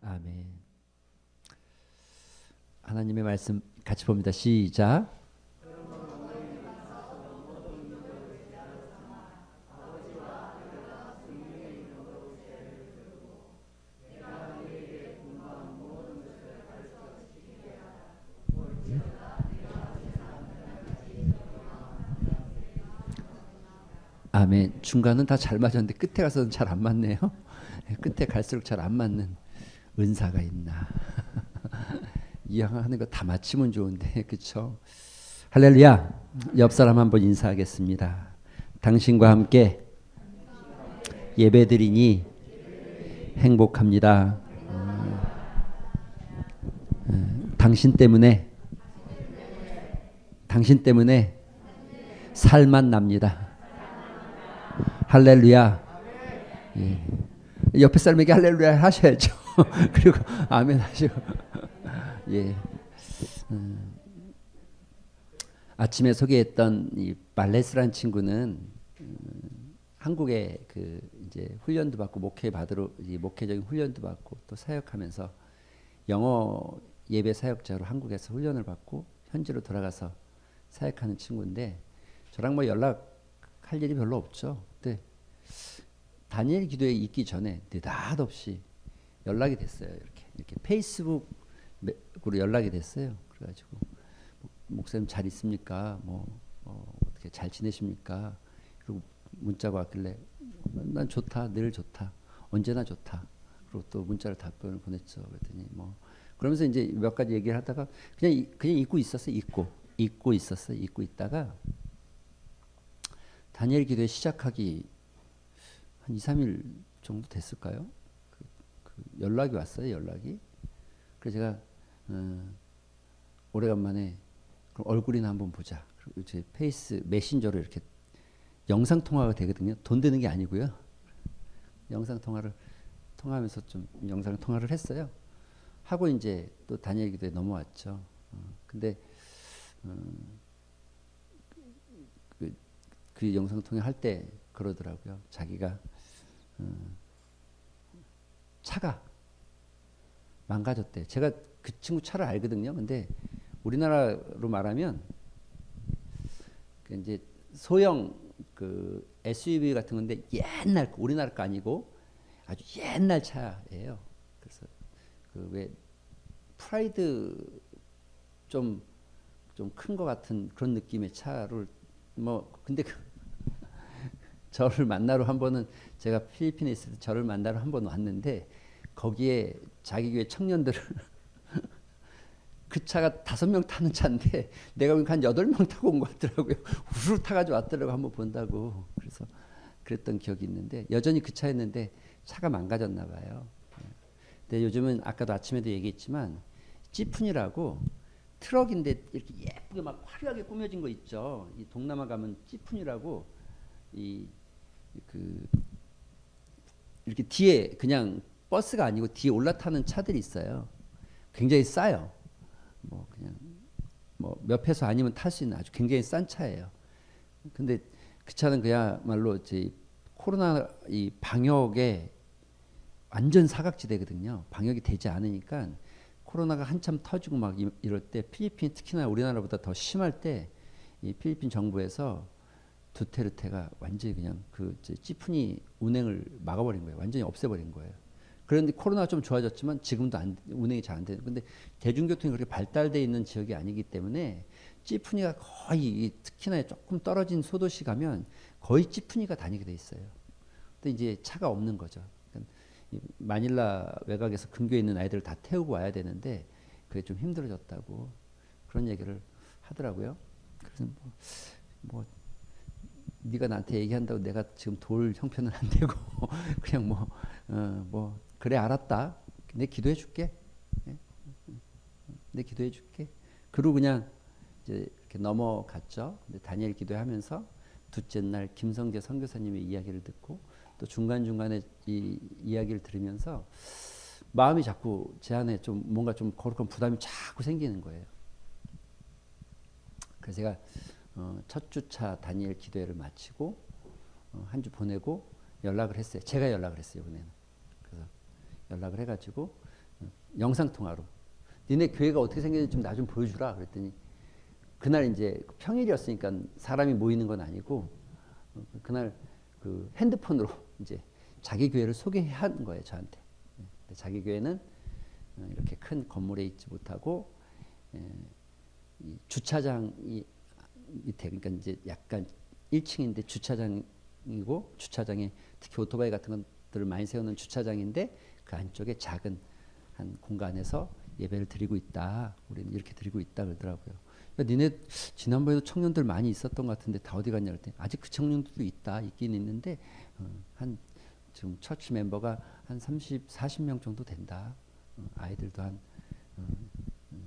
아멘. 하나님의 말씀 같이 봅니다. 시작. 아멘. 중간은 다 잘 맞았는데 끝에 가서는 잘 안 맞네요. 끝에 갈수록 잘 안 맞는 은사가 있나. 이왕하는 거 다 맞히면 좋은데 그쵸? 할렐루야. 옆 사람 한번 인사하겠습니다. 당신과 함께 예배드리니 행복합니다. 당신 때문에 살만 납니다. 할렐루야. 예. 옆에 사람에게 할렐루야 하셔야죠. 그리고 아멘 하시고. 예. 아침에 소개했던 이 발레스라는 친구는 한국에 그 이제 훈련도 받고 목회적인 훈련도 받고 또 사역하면서 영어 예배 사역자로 한국에서 훈련을 받고 현지로 돌아가서 사역하는 친구인데 저랑 뭐 연락할 일이 별로 없죠. 근데 다니엘 기도에 있기 전에 느닷없이 연락이 됐어요. 이렇게 페이스북으로 연락이 됐어요. 그래가지고 목사님 잘 있습니까? 어떻게 잘 지내십니까? 그리고 문자가 왔길래 난 좋다, 늘 좋다, 언제나 좋다. 그리고 또 문자를 답변을 보냈죠. 그랬더니 그러면서 이제 몇 가지 얘기를 하다가 그냥 잊고 있었어요. 잊고 있다가 다니엘 기도회 시작하기 한 2, 3일 정도 됐을까요? 연락이 왔어요. 그래서 제가 오래간만에 그럼 얼굴이나 한번 보자. 그리고 제 페이스 메신저로 이렇게 영상 통화가 되거든요. 돈 드는 게 아니고요. 영상 통화하면서 좀 영상 통화를 했어요. 하고 이제 또 다니엘 기도에 넘어왔죠. 근데 그 영상 통화 할 때 그러더라고요. 자기가 차가 망가졌대. 제가 그 친구 차를 알거든요. 근데 우리나라로 말하면 이제 소형 그 SUV 같은 건데 옛날 우리나라 거 아니고 아주 옛날 차예요. 그래서 그 왜 프라이드 좀 큰 거 같은 그런 느낌의 차를 근데 저를 만나러 한 번은 제가 필리핀에 있을 때 저를 만나러 한 번 왔는데 거기에 자기 교회 청년들을 그 차가 5명 타는 차인데 내가 보니까 한 8명 타고 온 것 같더라고요. 우르르 타가지고 왔더라고 한번 본다고. 그래서 그랬던 기억이 있는데 여전히 그 차였는데 차가 망가졌나 봐요. 근데 요즘은 아까도 아침에도 얘기했지만 찌푼이라고 트럭인데 이렇게 예쁘게 막 화려하게 꾸며진 거 있죠. 이 동남아 가면 찌푼이라고 이렇게 뒤에 그냥 버스가 아니고 뒤에 올라타는 차들이 있어요. 굉장히 싸요. 그냥 몇 페소 아니면 탈 수 있는 아주 굉장히 싼 차예요. 근데 그 차는 그야말로 이제 코로나 이 방역에 완전 사각지대거든요. 방역이 되지 않으니까 코로나가 한참 터지고 막 이럴 때 필리핀 특히나 우리나라보다 더 심할 때 이 필리핀 정부에서 두테르테가 완전히 그냥 그 찌푸니 운행을 막아버린 거예요. 완전히 없애버린 거예요. 그런데 코로나가 좀 좋아졌지만 지금도 운행이 잘 안 되는. 근데 대중교통이 그렇게 발달되어 있는 지역이 아니기 때문에 찌푸니가 거의 특히나 조금 떨어진 소도시 가면 거의 찌푸니가 다니게 돼 있어요. 근데 이제 차가 없는 거죠. 그러니까 마닐라 외곽에서 근교에 있는 아이들을 다 태우고 와야 되는데 그게 좀 힘들어졌다고 그런 얘기를 하더라고요. 그래서 네가 나한테 얘기한다고 내가 지금 도울 형편은 안 되고 그냥 그래 알았다. 내 기도해 줄게. 내 기도해 줄게. 그리고 그냥 이제 이렇게 넘어갔죠. 근데 다니엘 기도하면서 둘째 날 김성재 선교사님의 이야기를 듣고 또 중간중간에 이 이야기를 들으면서 마음이 자꾸 제 안에 좀 뭔가 좀 거룩한 부담이 자꾸 생기는 거예요. 그래서 제가 첫 주차 다니엘 기도회를 마치고 한 주 보내고 연락을 했어요. 제가 연락을 했어요. 이번에는. 그래서 연락을 해가지고 영상 통화로. 니네 교회가 어떻게 생겼는지 좀 나 좀 보여주라. 그랬더니 그날 이제 평일이었으니까 사람이 모이는 건 아니고 그날 그 핸드폰으로 이제 자기 교회를 소개한 거예요, 저한테. 자기 교회는 이렇게 큰 건물에 있지 못하고 이 주차장이 밑에, 그러니까 이제 약간 1층인데 주차장이고, 주차장에 특히 오토바이 같은 것들을 많이 세우는 주차장인데 그 안쪽에 작은 한 공간에서 예배를 드리고 있다. 우리는 이렇게 드리고 있다 그러더라고요. 야, 니네 지난번에도 청년들 많이 있었던 것 같은데 다 어디 갔냐 그랬더니 아직 그 청년들도 있긴 있는데 한 지금 처치 멤버가 한 30, 40명 정도 된다. 아이들도 한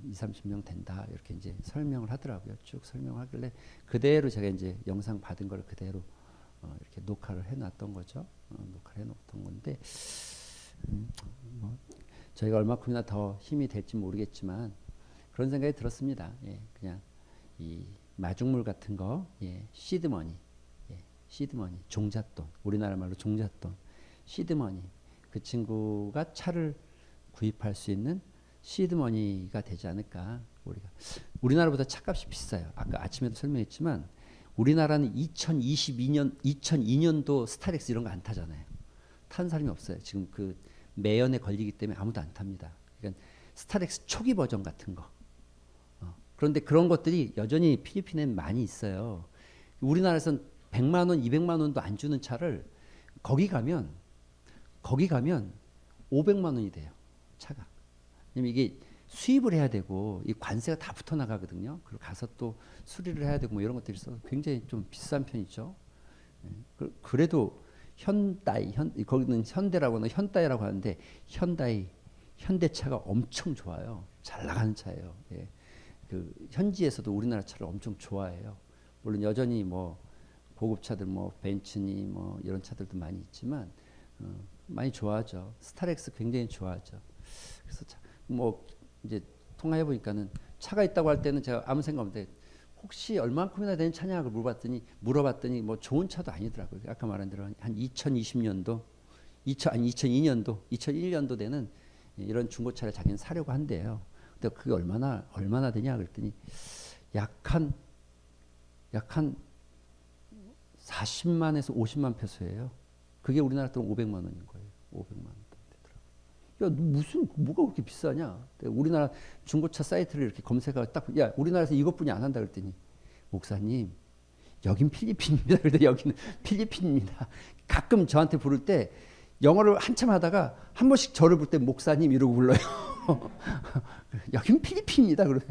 2, 30명 된다. 이렇게 이제 설명을 하더라고요. 쭉 설명하길래 그대로 제가 이제 영상 받은 걸 그대로 이렇게 녹화를 해놨던 거죠. 녹화를 해놓던 건데 뭐 저희가 얼마큼이나 더 힘이 될지 모르겠지만 그런 생각이 들었습니다. 예, 그냥 이 마중물 같은 거, 예, 시드머니, 예, 시드머니, 종잣돈, 우리나라 말로 종잣돈, 시드머니. 그 친구가 차를 구입할 수 있는 시드머니가 되지 않을까. 우리나라보다 차값이 비싸요. 아까 아침에도 설명했지만 우리나라는 2002년도 스타렉스 이런 거 안 타잖아요. 타는 사람이 없어요. 지금 그 매연에 걸리기 때문에 아무도 안 탑니다. 그러니까 스타렉스 초기 버전 같은 거. 그런데 그런 것들이 여전히 필리핀엔 많이 있어요. 우리나라에서는 100만 원, 200만 원도 안 주는 차를 거기 가면 500만 원이 돼요. 차가. 왜냐면 이게 수입을 해야 되고 이 관세가 다 붙어 나가거든요. 그리고 가서 또 수리를 해야 되고 뭐 이런 것들이 있어서 굉장히 좀 비싼 편이죠. 그래도 거기는 현대라고는 현다이라고 하는데 현대차가 엄청 좋아요. 잘 나가는 차예요. 예. 그 현지에서도 우리나라 차를 엄청 좋아해요. 물론 여전히 뭐 고급차들 뭐 벤츠니 뭐 이런 차들도 많이 있지만 많이 좋아하죠. 스타렉스 굉장히 좋아하죠. 그래서 뭐 이제 통화해 보니까는 차가 있다고 할 때는 제가 아무 생각 없는데 혹시 얼마큼이나 되는 차냐고 물어봤더니 뭐 좋은 차도 아니더라고요. 아까 말한 대로 한 2020년도, 2002년도, 2001년도 되는 이런 중고차를 자기는 사려고 한대요. 근데 그게 얼마나 되냐 그랬더니 약 한 40만에서 50만 페소예요. 그게 우리나라 돈 500만 원인 거예요. 500만 원 되더라고요. 야, 뭐가 그렇게 비싸냐? 우리나라 중고차 사이트를 이렇게 검색하고 딱, 야, 우리나라에서 이것뿐이 안 한다 그랬더니 목사님, 여긴 필리핀입니다. 그런데 여기는 필리핀입니다. 가끔 저한테 부를 때 영어를 한참 하다가 한 번씩 저를 부를 때 목사님 이러고 불러요. 여긴 필리핀입니다. 그러네.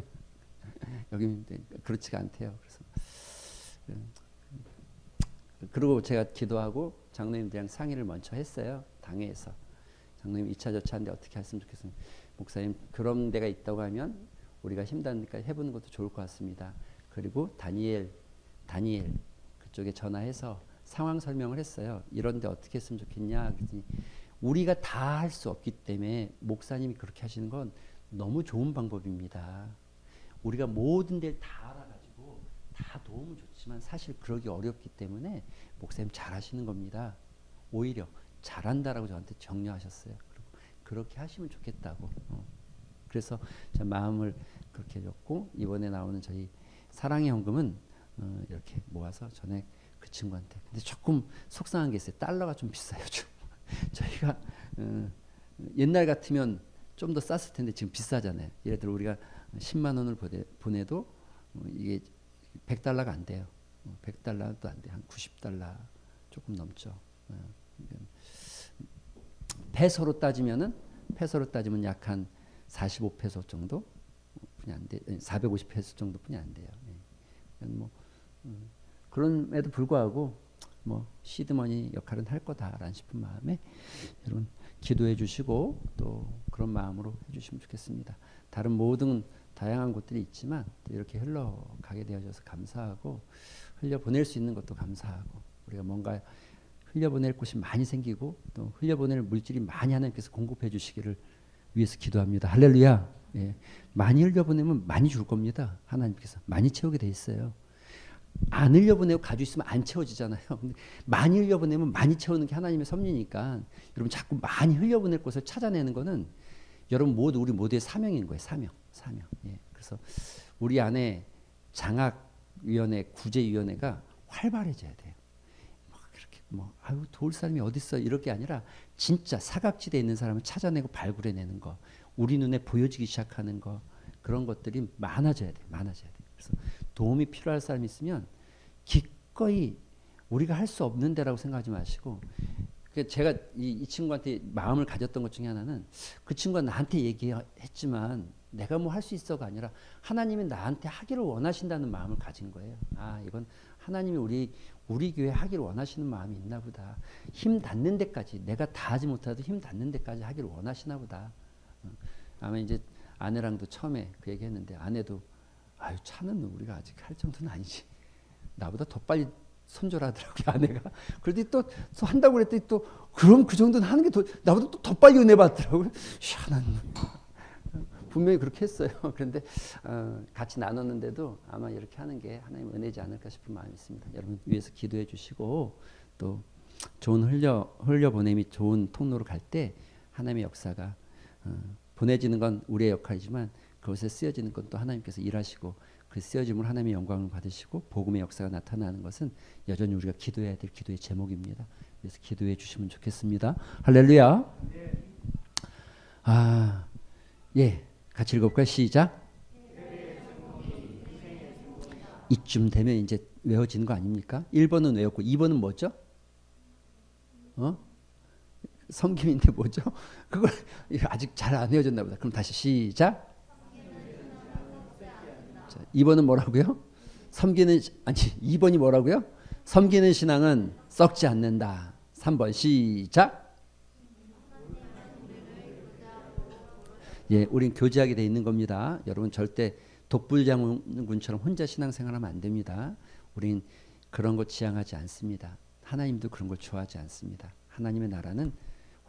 여긴 그렇지가 않대요. 그리고 제가 기도하고 장로님들이랑 상의를 먼저 했어요. 당회에서. 장로님 2차 저차인데 어떻게 했으면 좋겠습니다. 목사님 그런 데가 있다고 하면 우리가 힘닿으니까 해보는 것도 좋을 것 같습니다. 그리고 다니엘 그쪽에 전화해서 상황 설명을 했어요. 이런 데 어떻게 했으면 좋겠냐. 그랬더니 우리가 다 할 수 없기 때문에 목사님이 그렇게 하시는 건 너무 좋은 방법입니다. 우리가 모든 데를 다 알아가지고 다 도움은 좋지만 사실 그러기 어렵기 때문에 목사님 잘하시는 겁니다. 오히려 잘한다라고 저한테 격려하셨어요. 그리고 그렇게 하시면 좋겠다고. 그래서 제 마음을 그렇게 줬고 이번에 나오는 저희 사랑의 헌금은 이렇게 모아서 전에 그 친구한테. 근데 조금 속상한 게 있어요. 달러가 좀 비싸요. 좀. 저희가 옛날 같으면 좀 더 쌌을 텐데 지금 비싸잖아요. 예를 들어 우리가 10만 원을 보내도 이게 100달러가 안 돼요. 100달러도 안 돼요. 한 90달러 조금 넘죠. 페소로 따지면 약 한 45페소 정도 뿐이 안 돼. 450페소 정도뿐이 안 돼요. 뭐 그럼에도 불구하고 뭐 시드머니 역할은 할 거다라는 싶은 마음에 여러분 기도해 주시고 또 그런 마음으로 해주시면 좋겠습니다. 다른 모든 다양한 곳들이 있지만 또 이렇게 흘러가게 되어져서 감사하고 흘려보낼 수 있는 것도 감사하고 우리가 뭔가 흘려보낼 곳이 많이 생기고 또 흘려보낼 물질이 많이 하나님께서 공급해 주시기를 위해서 기도합니다. 할렐루야. 예. 많이 흘려보내면 많이 줄 겁니다. 하나님께서 많이 채우게 돼 있어요. 안 흘려보내고 가지고 있으면 안 채워지잖아요. 근데 많이 흘려보내면 많이 채우는 게 하나님의 섭리니까 여러분 자꾸 많이 흘려보낼 곳을 찾아내는 거는 여러분 모두 우리 모두의 사명인 거예요. 사명. 예. 그래서 우리 안에 장학위원회, 구제위원회가 활발해져야 돼요. 그렇게 아유 도울 사람이 어디 있어 이럴 게 아니라 진짜 사각지대에 있는 사람을 찾아내고 발굴해내는 거, 우리 눈에 보여지기 시작하는 거, 그런 것들이 많아져야 돼. 그래서 도움이 필요할 사람이 있으면 기꺼이 우리가 할 수 없는 데라고 생각하지 마시고, 제가 이 친구한테 마음을 가졌던 것 중에 하나는 그 친구가 나한테 얘기했지만 내가 뭐 할 수 있어가 아니라 하나님이 나한테 하기를 원하신다는 마음을 가진 거예요. 아, 이건 하나님이 우리 교회 하기를 원하시는 마음이 있나 보다. 힘 닿는 데까지, 내가 다 하지 못해도 힘 닿는 데까지 하기를 원하시나 보다. 아마 이제 아내랑도 처음에 그 얘기 했는데, 아내도 아유 차는 우리가 아직 할 정도는 아니지, 나보다 더 빨리 손절하더라고요, 아내가. 그랬더니 또 한다고 그랬더니 또 그럼 그 정도는 하는 게 나보다 또 더 빨리 은혜 받더라고요. 하나님 분명히 그렇게 했어요. 그런데 같이 나눴는데도 아마 이렇게 하는 게 하나님 은혜지 않을까 싶은 마음이 있습니다. 여러분 위해서 기도해 주시고, 또 좋은 흘려보냄이 좋은 통로로 갈 때 하나님의 역사가 보내지는 건 우리의 역할이지만 그것에 쓰여지는 건 또 하나님께서 일하시고, 그 쓰여짐으로 하나님의 영광을 받으시고 복음의 역사가 나타나는 것은 여전히 우리가 기도해야 될 기도의 제목입니다. 그래서 기도해 주시면 좋겠습니다. 할렐루야. 예, 같이 읽어볼까요? 시작. 이쯤 되면 이제 외워지는 거 아닙니까? 1번은 외웠고 2번은 뭐죠? 섬김인데 뭐죠? 그걸 아직 잘 안 외워졌나 보다. 그럼 다시 시작. 자, 2번은 뭐라고요? 2번이 뭐라고요? 섬기는 신앙은 썩지 않는다. 3번 시작. 예, 우린 교제하게 돼 있는 겁니다. 여러분 절대 독불장군처럼 혼자 신앙생활하면 안 됩니다. 우린 그런 거 지향하지 않습니다. 하나님도 그런 걸 좋아하지 않습니다. 하나님의 나라는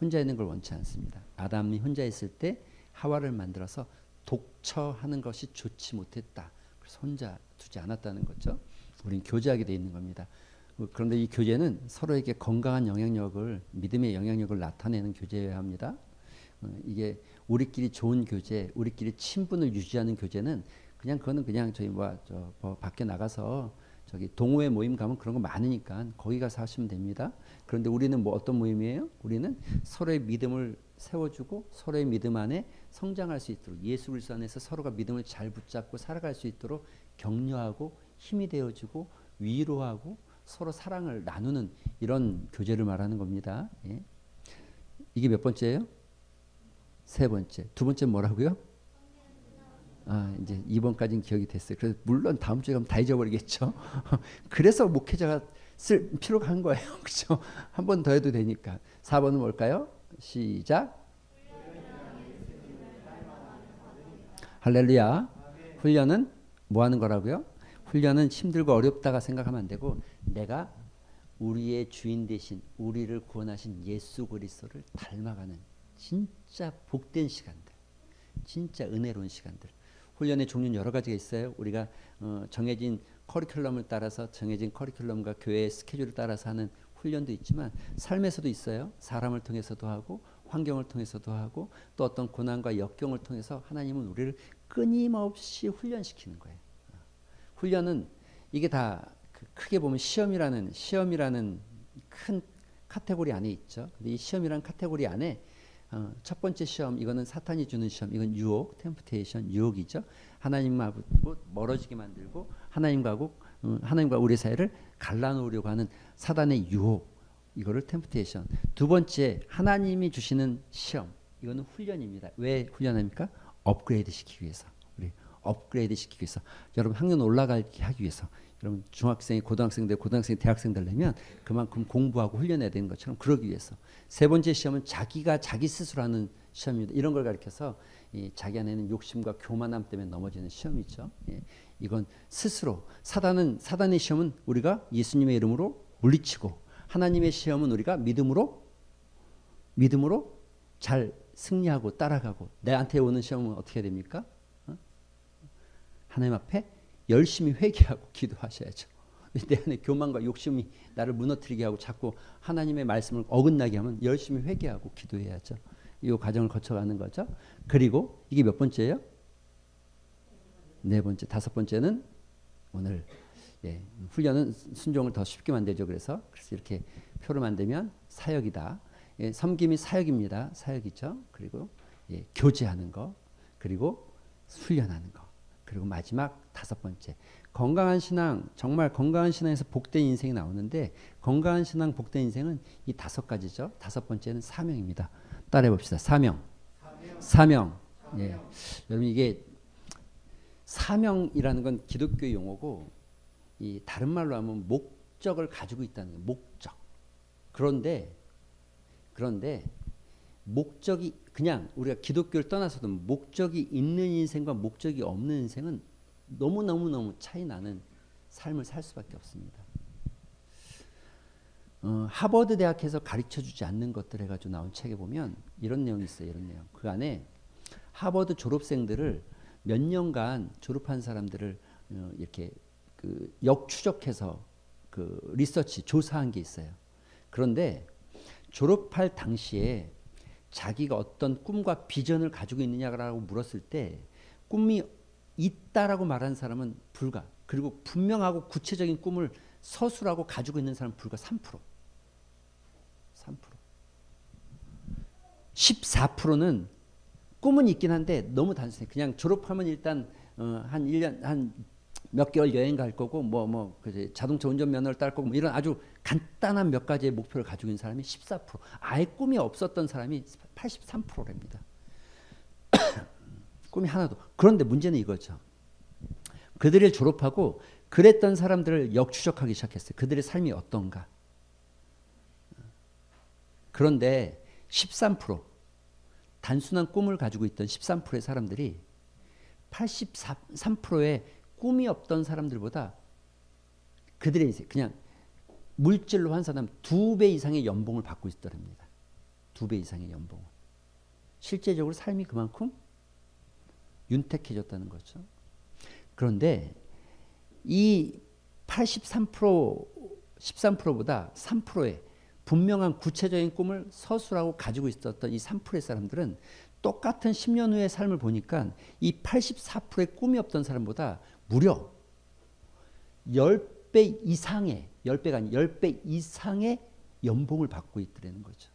혼자 있는 걸 원치 않습니다. 아담이 혼자 있을 때 하와를 만들어서 독처하는 것이 좋지 못했다. 그래서 혼자 두지 않았다는 거죠. 우린 교제하게 돼 있는 겁니다. 그런데 이 교제는 서로에게 건강한 영향력을, 믿음의 영향력을 나타내는 교제여야 합니다. 이게 우리끼리 좋은 교제, 우리끼리 친분을 유지하는 교제는 그거는 그냥 저희 밖에 나가서 저기 동호회 모임 가면 그런 거 많으니까 거기 가서 하시면 됩니다. 그런데 우리는 어떤 모임이에요? 우리는 서로의 믿음을 세워주고 서로의 믿음 안에 성장할 수 있도록, 예수 그리스도 안에서 서로가 믿음을 잘 붙잡고 살아갈 수 있도록 격려하고 힘이 되어주고 위로하고 서로 사랑을 나누는 이런 교제를 말하는 겁니다. 예. 이게 몇 번째예요? 3번째. 2번째 뭐라고요? 이제 2번까지는 기억이 됐어요. 그래서 물론 다음 주에 가면 다 잊어버리겠죠. 그래서 목회자가 쓸 필요가 한 거예요. 그렇죠? 한 번 더 해도 되니까. 4번은 뭘까요? 시작. 할렐루야. 훈련은 뭐 하는 거라고요? 훈련은 힘들고 어렵다가 생각하면 안 되고, 내가 우리의 주인 되신, 우리를 구원하신 예수 그리스도를 닮아가는 진짜 복된 시간들, 진짜 은혜로운 시간들. 훈련의 종류는 여러 가지가 있어요. 우리가 정해진 커리큘럼을 따라서, 정해진 커리큘럼과 교회의 스케줄을 따라서 하는 훈련도 있지만 삶에서도 있어요. 사람을 통해서도 하고 환경을 통해서도 하고, 또 어떤 고난과 역경을 통해서 하나님은 우리를 끊임없이 훈련시키는 거예요. 훈련은 이게 다 크게 보면 시험이라는 큰 카테고리 안에 있죠. 근데 이 시험이라는 카테고리 안에 첫 번째 시험, 이거는 사탄이 주는 시험, 이건 유혹, 템프테이션, 유혹이죠. 하나님하고 멀어지게 만들고 하나님과 우리 사이를 갈라놓으려고 하는 사단의 유혹, 이거를 템프테이션. 두 번째, 하나님이 주시는 시험, 이거는 훈련입니다. 왜 훈련합니까? 업그레이드 시키기 위해서. 업그레이드 시키기 위해서. 여러분 학년 올라가게 하기 위해서. 여러분 중학생이 고등학생이 대학생 되려면 그만큼 공부하고 훈련해야 되는 것처럼, 그러기 위해서. 세 번째 시험은 자기 스스로 하는 시험입니다. 이런 걸 가르쳐서 자기 안에는 욕심과 교만함 때문에 넘어지는 시험이죠. 예, 이건 스스로. 사단의 시험은 우리가 예수님의 이름으로 물리치고, 하나님의 시험은 우리가 믿음으로 잘 승리하고 따라가고. 내한테 오는 시험은 어떻게 됩니까? 하나님 앞에 열심히 회개하고 기도하셔야죠. 내 안에 교만과 욕심이 나를 무너뜨리게 하고 자꾸 하나님의 말씀을 어긋나게 하면 열심히 회개하고 기도해야죠. 이 과정을 거쳐가는 거죠. 그리고 이게 몇 번째예요? 네 번째. 다섯 번째는 오늘 훈련은 순종을 더 쉽게 만들죠. 그래서 이렇게 표를 만들면 사역이다. 섬김이 사역입니다. 사역이죠. 그리고 교제하는 거, 그리고 훈련하는 거, 그리고 마지막 다섯 번째 건강한 신앙. 정말 건강한 신앙에서 복된 인생이 나오는데 건강한 신앙, 복된 인생은 이 다섯 가지죠. 다섯 번째는 사명입니다. 따라해 봅시다. 사명. 사명. 예. 여러분 이게 사명이라는 건 기독교 용어고 이 다른 말로 하면 목적을 가지고 있다는 거예요. 목적. 그런데 목적이 그냥 우리가 기독교를 떠나서도 목적이 있는 인생과 목적이 없는 인생은 너무 차이 나는 삶을 살 수밖에 없습니다. 하버드 대학에서 가르쳐주지 않는 것들 해가지고 나온 책에 보면 이런 내용이 있어요. 이런 내용. 그 안에 하버드 졸업생들을 몇 년간 졸업한 사람들을 이렇게 그 역추적해서 그 리서치 조사한 게 있어요. 그런데 졸업할 당시에 자기가 어떤 꿈과 비전을 가지고 있느냐라고 물었을 때 꿈이 있다라고 말하는 사람은 불과, 그리고 분명하고 구체적인 꿈을 서술하고 가지고 있는 사람은 불과 3%. 14%는 꿈은 있긴 한데 너무 단순해. 그냥 졸업하면 일단 한 1년 한 몇 개월 여행 갈 거고 그지 자동차 운전면허를 딸 거고 이런 아주 간단한 몇 가지의 목표를 가지고 있는 사람이 14%. 아예 꿈이 없었던 사람이 83%랍니다. 꿈이 하나도. 그런데 문제는 이거죠. 그들을 졸업하고 그랬던 사람들을 역추적하기 시작했어요. 그들의 삶이 어떤가. 그런데 13%, 단순한 꿈을 가지고 있던 13%의 사람들이 83%의 꿈이 없던 사람들보다 그들의 인생, 그냥 물질로 환산하면 2배 이상의 연봉을 받고 있더랍니다. 2배 이상의 연봉을. 실제적으로 삶이 그만큼 윤택해졌다는 거죠. 그런데 이 13%보다 3%의 분명한 구체적인 꿈을 서술하고 가지고 있었던 이 3%의 사람들은 똑같은 10년 후의 삶을 보니까 이 84%의 꿈이 없던 사람보다 무려 10배 이상의, 10배가 아니라 10배 이상의 연봉을 받고 있더라는 거죠.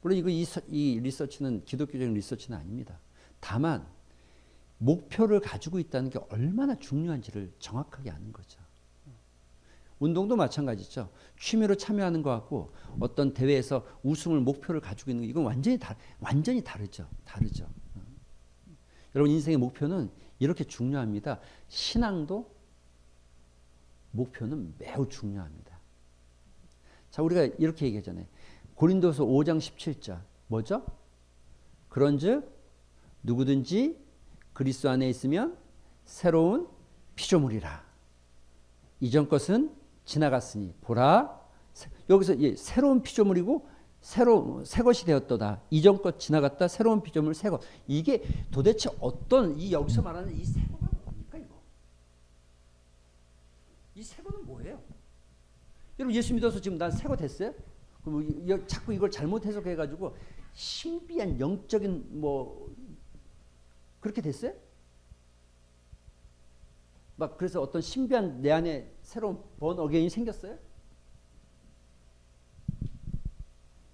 물론 이 리서치는 기독교적인 리서치는 아닙니다. 다만 목표를 가지고 있다는 게 얼마나 중요한지를 정확하게 아는 거죠. 운동도 마찬가지죠. 취미로 참여하는 것하고 어떤 대회에서 우승을 목표를 가지고 있는 거, 이건 완전히 다르죠. 여러분 인생의 목표는 이렇게 중요합니다. 신앙도 목표는 매우 중요합니다. 자, 우리가 이렇게 얘기하잖아요. 고린도서 5장 17절 뭐죠? 그런즉 누구든지 그리스도 안에 있으면 새로운 피조물이라. 이전 것은 지나갔으니 보라. 여기서 새로운 피조물이고 새 것이 되었도다. 이전 것 지나갔다. 새로운 피조물 새 것. 이게 도대체 어떤 여기서 말하는 이 새 것은 뭡니까 이거? 이 새 것은 뭐예요? 여러분 예수 믿어서 지금 난 새 것 됐어요? 그럼 자꾸 이걸 잘못 해석해가지고 신비한 영적인 그렇게 됐어요? 막 그래서 어떤 신비한 내 안에 새로운 번 어게인이 생겼어요?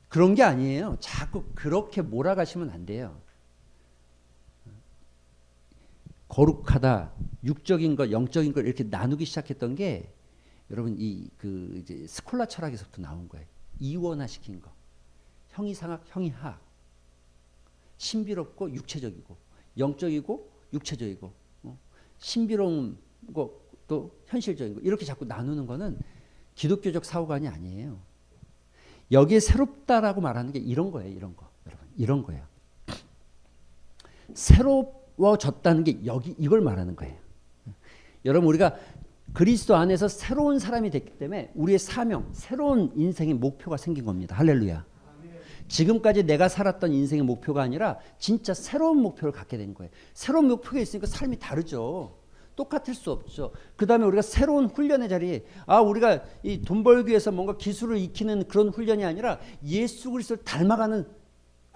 그런 게 아니에요. 자꾸 그렇게 몰아가시면 안 돼요. 거룩하다, 육적인 것, 영적인 것 이렇게 나누기 시작했던 게 여러분 이제 스콜라 철학에서부터 나온 거예요. 이원화시킨 거. 형이상학, 형이하학. 신비롭고 육체적이고 영적이고 육체적이고 신비로운 것도 현실적인 거 이렇게 자꾸 나누는 거는 기독교적 사고관이 아니에요. 여기에 새롭다라고 말하는 게 이런 거예요. 이런 거. 여러분 이런 거예요. 새로워졌다는 게 이걸 말하는 거예요. 여러분 우리가 그리스도 안에서 새로운 사람이 됐기 때문에 우리의 사명, 새로운 인생의 목표가 생긴 겁니다. 할렐루야. 지금까지 내가 살았던 인생의 목표가 아니라 진짜 새로운 목표를 갖게 된 거예요. 새로운 목표가 있으니까 삶이 다르죠. 똑같을 수 없죠. 그 다음에 우리가 새로운 훈련의 자리에 우리가 이 돈 벌기 위해서 뭔가 기술을 익히는 그런 훈련이 아니라 예수 그리스도를 닮아가는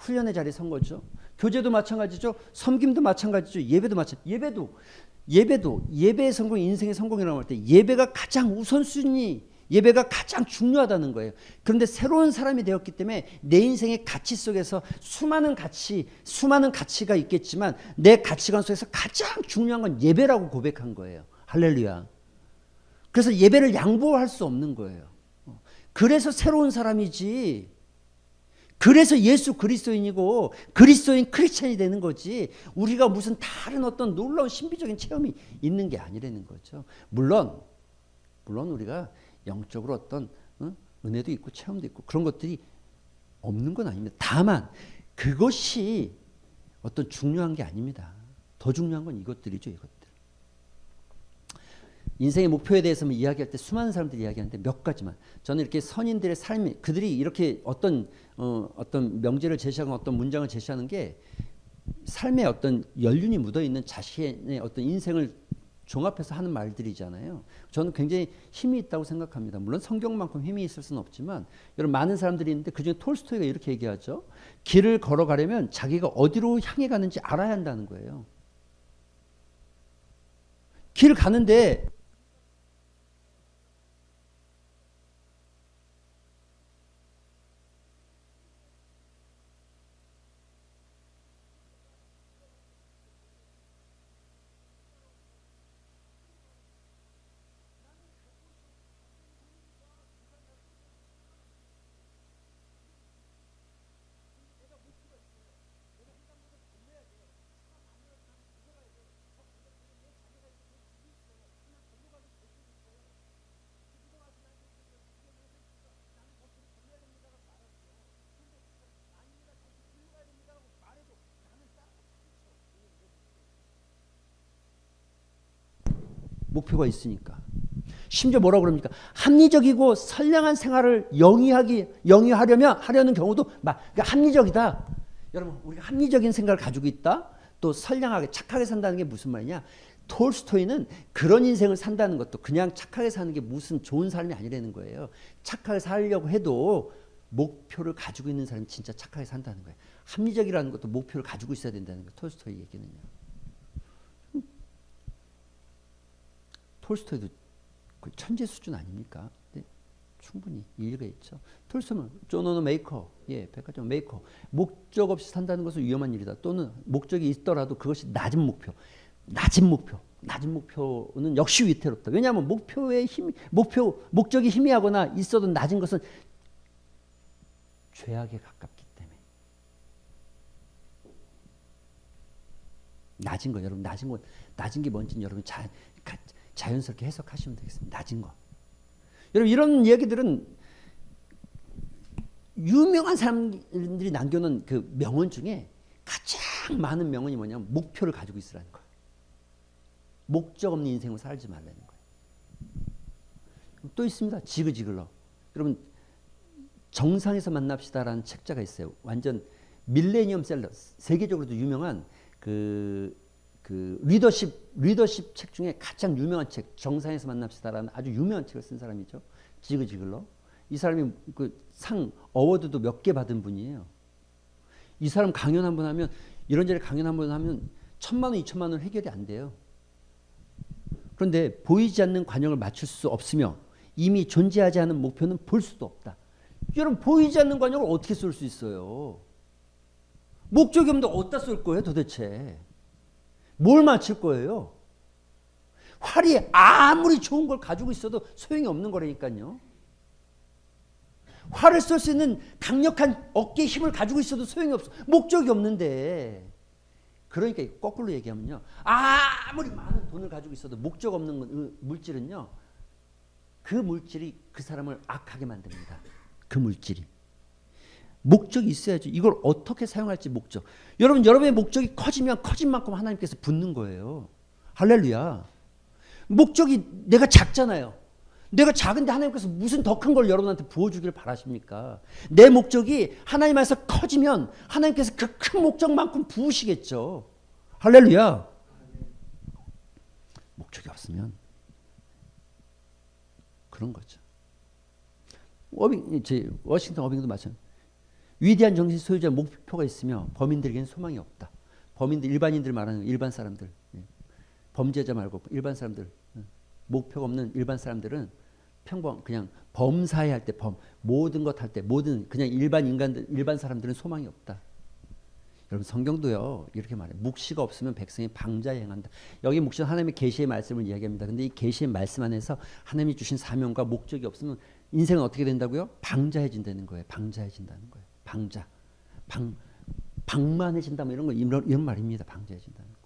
훈련의 자리에 선 거죠. 교제도 마찬가지죠. 섬김도 마찬가지죠. 예배도 예배의 성공, 인생의 성공이라고 할 때 예배가 가장 우선순위, 예배가 가장 중요하다는 거예요. 그런데 새로운 사람이 되었기 때문에 내 인생의 가치 속에서 수많은 가치가 있겠지만 내 가치관 속에서 가장 중요한 건 예배라고 고백한 거예요. 할렐루야. 그래서 예배를 양보할 수 없는 거예요. 그래서 새로운 사람이지. 그래서 예수 그리스도인이고 그리스도인 크리스찬이 되는 거지. 우리가 무슨 다른 어떤 놀라운 신비적인 체험이 있는 게 아니라는 거죠. 물론 우리가 영적으로 어떤 은혜도 있고 체험도 있고 그런 것들이 없는 건 아닙니다. 다만 그것이 어떤 중요한 게 아닙니다. 더 중요한 건 이것들이죠. 이것들. 인생의 목표에 대해서 이야기할 때 수많은 사람들이 이야기하는데 몇 가지만 저는 이렇게 선인들의 삶이 그들이 이렇게 어떤 명제를 제시하고 어떤 문장을 제시하는 게 삶의 어떤 연륜이 묻어있는 자신의 어떤 인생을 종합해서 하는 말들이잖아요. 저는 굉장히 힘이 있다고 생각합니다. 물론 성경만큼 힘이 있을 수는 없지만 여러분 많은 사람들이 있는데 그중에 톨스토이가 이렇게 얘기하죠. 길을 걸어가려면 자기가 어디로 향해 가는지 알아야 한다는 거예요. 길 가는데 목표가 있으니까. 심지어 뭐라고 그럽니까? 합리적이고 선량한 생활을 하려는 경우도 그러니까 합리적이다. 여러분 우리가 합리적인 생각을 가지고 있다. 또 선량하게 착하게 산다는 게 무슨 말이냐? 톨스토이는 그런 인생을 산다는 것도 그냥 착하게 사는 게 무슨 좋은 삶이 아니라는 거예요. 착하게 살려고 해도 목표를 가지고 있는 사람이 진짜 착하게 산다는 거예요. 합리적이라는 것도 목표를 가지고 있어야 된다는 거예요. 톨스토이 얘기는요. 톨스토이도 그 천재 수준 아닙니까? 네, 충분히 일리가 있죠. 톨스토이는 존 메이커, 백화점 메이커. 목적 없이 산다는 것은 위험한 일이다. 또는 목적이 있더라도 그것이 낮은 목표는 역시 위태롭다. 왜냐하면 목적이 희미하거나 있어도 낮은 것은 죄악에 가깝기 때문에. 낮은 거 여러분 낮은 게 뭔지 여러분 자연스럽게 해석하시면 되겠습니다. 낮은 거. 여러분 이런 얘기들은 유명한 사람들이 남겨놓은 그 명언 중에 가장 많은 명언이 뭐냐면 목표를 가지고 있으라는 거예요. 목적 없는 인생을 살지 말라는 거예요. 또 있습니다. 지그지글러. 여러분 정상에서 만납시다라는 책자가 있어요. 완전 밀레니엄 셀러. 세계적으로도 유명한 그 리더십 책 중에 가장 유명한 책, 정상에서 만납시다라는 아주 유명한 책을 쓴 사람이죠. 지그지글러. 이 사람이 그 어워드도 몇 개 받은 분이에요. 이 사람 강연 한 번 하면, 이런저런 강연 한 번 하면 1,000만 원, 2,000만 원 해결이 안 돼요. 그런데 보이지 않는 관역을 맞출 수 없으며 이미 존재하지 않은 목표는 볼 수도 없다. 여러분 보이지 않는 관역을 어떻게 쏠 수 있어요? 목적이 없는데 어디다 쏠 거예요 도대체? 뭘 맞출 거예요? 활이 아무리 좋은 걸 가지고 있어도 소용이 없는 거라니까요. 활을 쏠 수 있는 강력한 어깨의 힘을 가지고 있어도 소용이 없어. 목적이 없는데. 그러니까 거꾸로 얘기하면요. 아무리 많은 돈을 가지고 있어도 목적 없는 물질은요. 그 물질이 그 사람을 악하게 만듭니다. 그 물질이. 목적이 있어야죠. 이걸 어떻게 사용할지 목적. 여러분의 목적이 커지면 커진 만큼 하나님께서 붙는 거예요. 할렐루야. 목적이 내가 작잖아요. 내가 작은데 하나님께서 무슨 더 큰 걸 여러분한테 부어주기를 바라십니까? 내 목적이 하나님 안에서 커지면 하나님께서 그 큰 목적만큼 부으시겠죠. 할렐루야. 목적이 없으면 그런 거죠. 워싱턴 어빙도 마찬가지. 위대한 정신 소유자 목표가 있으며 범인들에게는 소망이 없다. 범인들, 일반인들 말하는 일반 사람들, 범죄자 말고 일반 사람들, 목표가 없는 일반 사람들은 평범 그냥 범사에 할 때 모든 것 할 때 모든 그냥 일반 인간들 일반 사람들은 소망이 없다. 여러분 성경도요 이렇게 말해요. 묵시가 없으면 백성이 방자에 행한다. 여기 묵시는 하나님의 계시의 말씀을 이야기합니다. 근데 이 계시의 말씀 안에서 하나님이 주신 사명과 목적이 없으면 인생은 어떻게 된다고요? 방자해진다는 거예요. 방자해진다는 거예요. 방만해진다 뭐 이런 말입니다. 방자해진다는 거예요.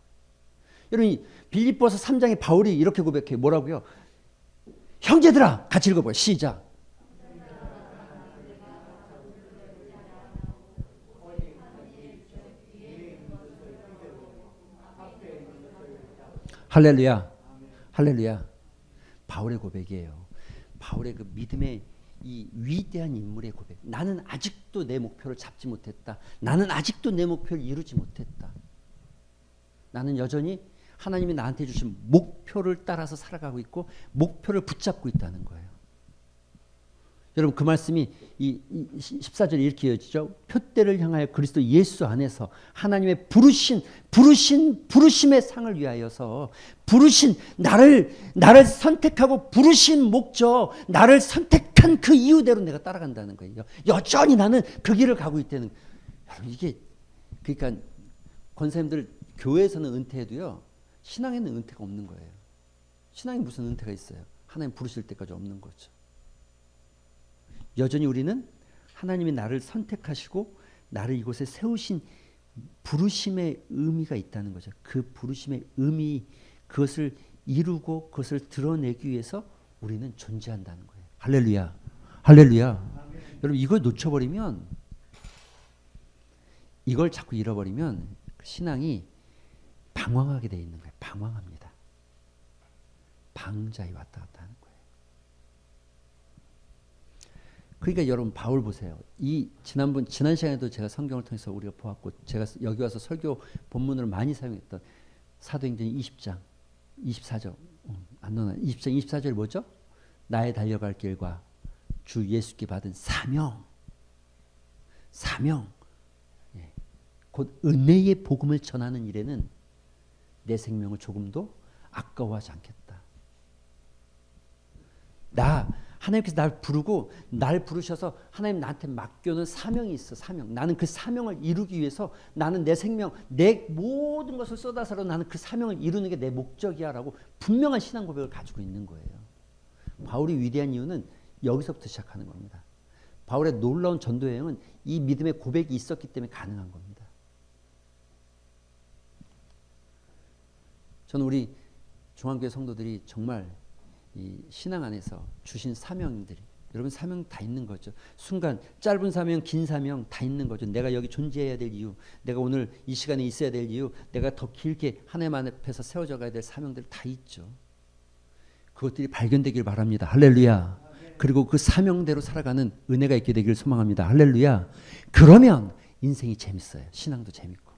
여러분 빌립보서 3장에 바울이 이렇게 고백해요. 뭐라고요? 형제들아 같이 읽어봐요. 시작. 할렐루야. 할렐루야. 바울의 고백이에요. 바울의 그 믿음의 이 위대한 인물의 고백. 나는 아직도 내 목표를 잡지 못했다. 나는 아직도 내 목표를 이루지 못했다. 나는 여전히 하나님이 나한테 주신 목표를 따라서 살아가고 있고 목표를 붙잡고 있다는 거예요. 여러분 그 말씀이 이 14절에 이렇게 이어지죠. 표대를 향하여 그리스도 예수 안에서 하나님의 부르심의 상을 위하여서 부르신 나를 선택하고 부르신 목적, 나를 선택한 그 이유대로 내가 따라간다는 거예요. 여전히 나는 그 길을 가고 있다는. 여러분 이게 그러니까 권사님들 교회에서는 은퇴해도요. 신앙에는 은퇴가 없는 거예요. 신앙에 무슨 은퇴가 있어요? 하나님 부르실 때까지 없는 거죠. 여전히 우리는 하나님이 나를 선택하시고 나를 이곳에 세우신 부르심의 의미가 있다는 거죠. 그 부르심의 의미, 그것을 이루고 그것을 드러내기 위해서 우리는 존재한다는 거예요. 할렐루야. 할렐루야. 여러분 이걸 놓쳐버리면, 이걸 자꾸 잃어버리면 신앙이 방황하게 되어 있는 거예요. 방황합니다. 방자에 왔다 갔다 하는 거예요. 그러니까 여러분 바울 보세요. 지난 시간에도 제가 성경을 통해서 우리가 보았고 제가 여기 와서 설교 본문으로 많이 사용했던 사도행전 20장 24절 20장 24절이 뭐죠? 나의 달려갈 길과 주 예수께 받은 사명 곧 은혜의 복음을 전하는 일에는 내 생명을 조금도 아까워하지 않겠다. 하나님께서 날 부르고 날 부르셔서 하나님 나한테 맡겨놓은 사명이 있어. 사명. 나는 그 사명을 이루기 위해서 나는 내 생명, 내 모든 것을 쏟아서라도 나는 그 사명을 이루는 게 내 목적이야 라고 분명한 신앙 고백을 가지고 있는 거예요. 바울이 위대한 이유는 여기서부터 시작하는 겁니다. 바울의 놀라운 전도 여행은 이 믿음의 고백이 있었기 때문에 가능한 겁니다. 저는 우리 중앙교회 성도들이 정말 이 신앙 안에서 주신 사명들이, 여러분 사명 다 있는 거죠. 순간 짧은 사명, 긴 사명 다 있는 거죠. 내가 여기 존재해야 될 이유, 내가 오늘 이 시간에 있어야 될 이유, 내가 더 길게 하나님 앞에서 세워져 가야 될 사명들 다 있죠. 그것들이 발견되길 바랍니다. 할렐루야. 그리고 그 사명대로 살아가는 은혜가 있게 되길 소망합니다. 할렐루야. 그러면 인생이 재밌어요. 신앙도 재밌고.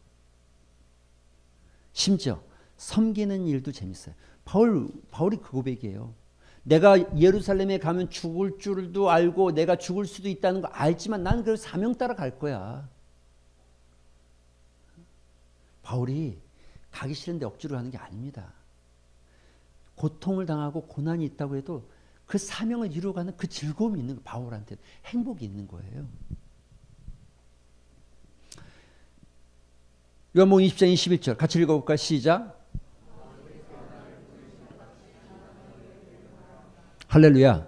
심지어 섬기는 일도 재밌어요. 바울이 그 고백이에요. 내가 예루살렘에 가면 죽을 줄도 알고 내가 죽을 수도 있다는 거 알지만 나는 그 사명 따라 갈 거야. 바울이 가기 싫은데 억지로 하는 게 아닙니다. 고통을 당하고 고난이 있다고 해도 그 사명을 이루어가는 그 즐거움이 있는 거예요. 바울한테 행복이 있는 거예요. 요한복음 20장 21절 같이 읽어볼까요? 시작. 할렐루야.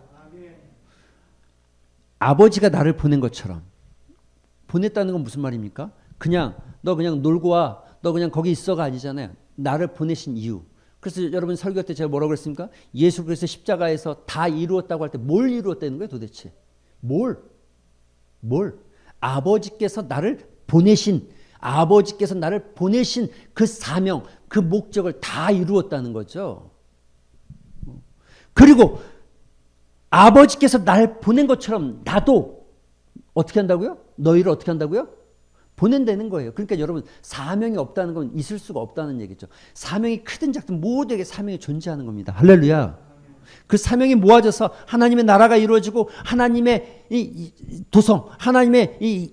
아버지가 나를 보낸 것처럼. 보냈다는 건 무슨 말입니까? 너 그냥 놀고 와. 너 그냥 거기 있어가 아니잖아요. 나를 보내신 이유. 그래서 여러분 설교 때 제가 뭐라고 그랬습니까? 예수 그리스도 십자가에서 다 이루었다고 할 때 뭘 이루었다는 거예요 도대체? 뭘? 아버지께서 나를 보내신 그 사명, 그 목적을 다 이루었다는 거죠. 그리고 아버지께서 날 보낸 것처럼 나도 어떻게 한다고요? 너희를 어떻게 한다고요? 보낸다는 거예요. 그러니까 여러분 사명이 없다는 건 있을 수가 없다는 얘기죠. 사명이 크든 작든 모두에게 사명이 존재하는 겁니다. 할렐루야. 그 사명이 모아져서 하나님의 나라가 이루어지고 하나님의 이 도성, 하나님의 이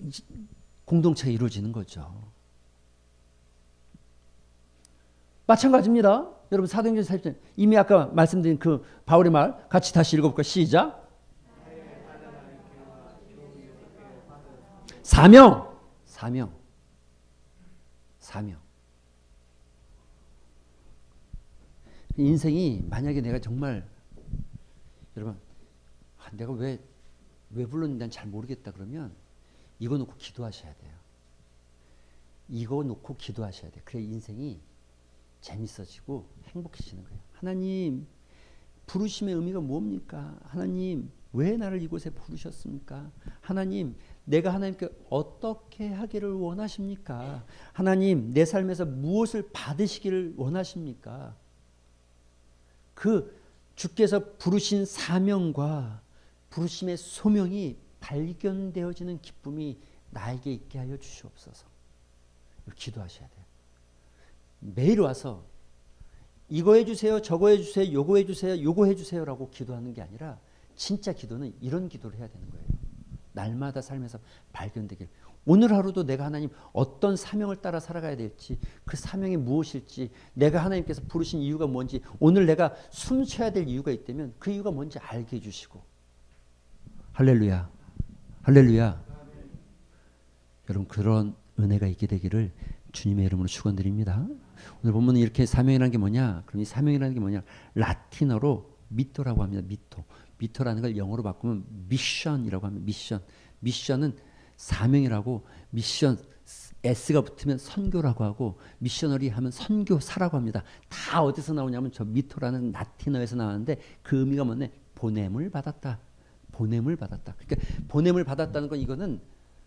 공동체가 이루어지는 거죠. 마찬가지입니다. 여러분 사도행전 4장 이미 아까 말씀드린 그 바울의 말 같이 다시 읽어볼까? 시작. 사명. 인생이 만약에 내가 정말 여러분 내가 왜 불렀는지 난 잘 모르겠다 그러면 이거 놓고 기도하셔야 돼요. 이거 놓고 기도하셔야 돼요. 그래 인생이 재밌어지고 행복해지는 거예요. 하나님 부르심의 의미가 뭡니까? 하나님 왜 나를 이곳에 부르셨습니까? 하나님 내가 하나님께 어떻게 하기를 원하십니까? 하나님 내 삶에서 무엇을 받으시기를 원하십니까? 그 주께서 부르신 사명과 부르심의 소명이 발견되어지는 기쁨이 나에게 있게 하여 주시옵소서. 기도하셔야 돼요. 매일 와서 이거 해주세요, 저거 해주세요, 요거 해주세요, 요거 해주세요라고 기도하는 게 아니라 진짜 기도는 이런 기도를 해야 되는 거예요. 날마다 삶에서 발견되길. 오늘 하루도 내가 하나님 어떤 사명을 따라 살아가야 될지, 그 사명이 무엇일지, 내가 하나님께서 부르신 이유가 뭔지, 오늘 내가 숨 쉬어야 될 이유가 있다면 그 이유가 뭔지 알게 해주시고. 할렐루야. 할렐루야. 여러분 그런 은혜가 있게 되기를 주님의 이름으로 축원드립니다. 오늘 본문은 이렇게 사명이라는 게 뭐냐? 그럼 이 사명이라는 게 뭐냐? 라틴어로 미토라고 합니다. 미토라는 걸 영어로 바꾸면 미션이라고 합니다. 미션은 사명이라고, 미션 S가 붙으면 선교라고 하고, 미셔너리 하면 선교사라고 합니다. 다 어디서 나오냐면 저 미토라는 라틴어에서 나왔는데 그 의미가 뭐냐? 보냄을 받았다. 그러니까 보냄을 받았다는 건 이거는